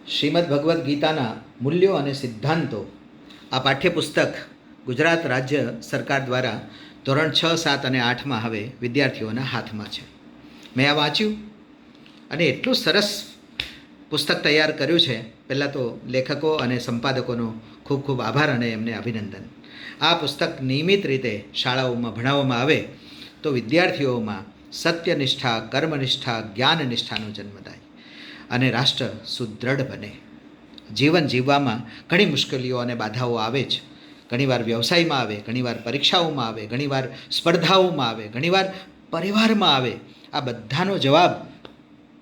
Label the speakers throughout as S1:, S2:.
S1: શ્રીમદ ભગવદ્ ગીતાના મૂલ્યો અને સિદ્ધાંતો આ પાઠ્યપુસ્તક ગુજરાત રાજ્ય સરકાર દ્વારા ધોરણ 6, 7 અને 8માં હવે વિદ્યાર્થીઓના હાથમાં છે. મેં આ વાંચ્યું અને એટલું સરસ પુસ્તક તૈયાર કર્યું છે. પહેલાં તો લેખકો અને સંપાદકોનો ખૂબ ખૂબ આભાર અને એમને અભિનંદન. આ પુસ્તક નિયમિત રીતે શાળાઓમાં ભણાવવામાં આવે તો વિદ્યાર્થીઓમાં સત્યનિષ્ઠા, કર્મનિષ્ઠા, જ્ઞાનનિષ્ઠાનો જન્મ થાય અને રાષ્ટ્ર સુદૃઢ બને. જીવન જીવવામાં ઘણી મુશ્કેલીઓ અને બાધાઓ આવે જ. ઘણીવાર વ્યવસાયમાં આવે, ઘણીવાર પરીક્ષાઓમાં આવે, ઘણીવાર સ્પર્ધાઓમાં આવે, ઘણીવાર પરિવારમાં આવે. આ બધાનો જવાબ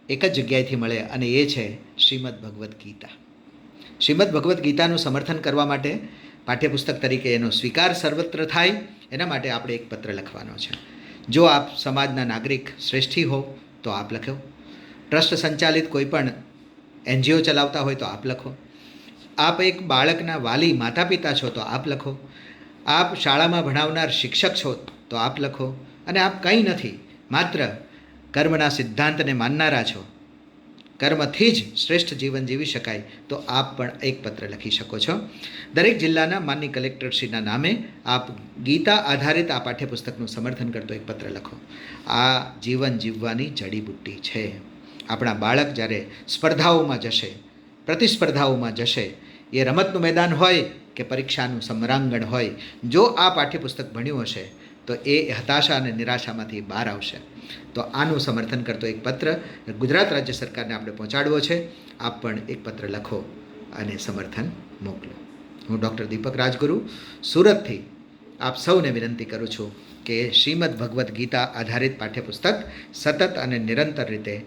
S1: એક જ જગ્યાએથી મળે અને એ છે શ્રીમદ ભગવદ્ ગીતા. શ્રીમદ ભગવદ્ ગીતાનું સમર્થન કરવા માટે પાઠ્યપુસ્તક તરીકે એનો સ્વીકાર સર્વત્ર થાય એના માટે આપણે એક પત્ર લખવાનો છે. જો આપ સમાજના નાગરિક શ્રેષ્ઠી હો તો આપ લખો. ટ્રસ્ટ સંચાલિત કોઈ પણ NGO ચલાવતા હોય તો આપ લખો. આપ એક બાળકના વાલી માતા પિતા છો તો આપ લખો. આપ શાળામાં ભણાવનાર શિક્ષક છો તો આપ લખો. અને આપ કંઈ નથી, માત્ર કર્મના સિદ્ધાંતને માનનારા છો, કર્મથી જ શ્રેષ્ઠ જીવન જીવી શકાય તો આપ પણ એક પત્ર લખી શકો છો. દરેક જિલ્લાના માનની કલેક્ટરશ્રીના નામે આપ ગીતા આધારિત આ પાઠ્યપુસ્તકનું સમર્થન કરતો એક પત્ર લખો. આ જીવન જીવવાની જડીબુટ્ટી છે. આપણા બાળક જ્યારે સ્પર્ધાઓમાં જશે, પ્રતિસ્પર્ધાઓમાં જશે, એ રમતનું મેદાન હોય કે પરીક્ષાનું સમરાંગણ હોય, જો આ પાઠ્યપુસ્તક ભણ્યું હશે તો એ હતાશા અને નિરાશામાંથી બહાર આવશે. તો આનું સમર્થન કરતો એક પત્ર ગુજરાત રાજ્ય સરકારને આપણે પહોંચાડવો છે. આપ પણ એક પત્ર લખો અને સમર્થન મોકલો. હું ડૉક્ટર દીપક રાજગુરુ સુરતથી આપ સૌને વિનંતી કરું છું કે શ્રીમદ ભગવદ્ ગીતા આધારિત પાઠ્યપુસ્તક સતત અને નિરંતર રીતે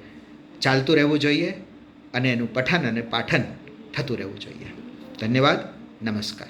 S1: ચાલતું રહેવું જોઈએ અને એનું પઠન અને પાઠન થતું રહેવું જોઈએ. ધન્યવાદ. નમસ્કાર.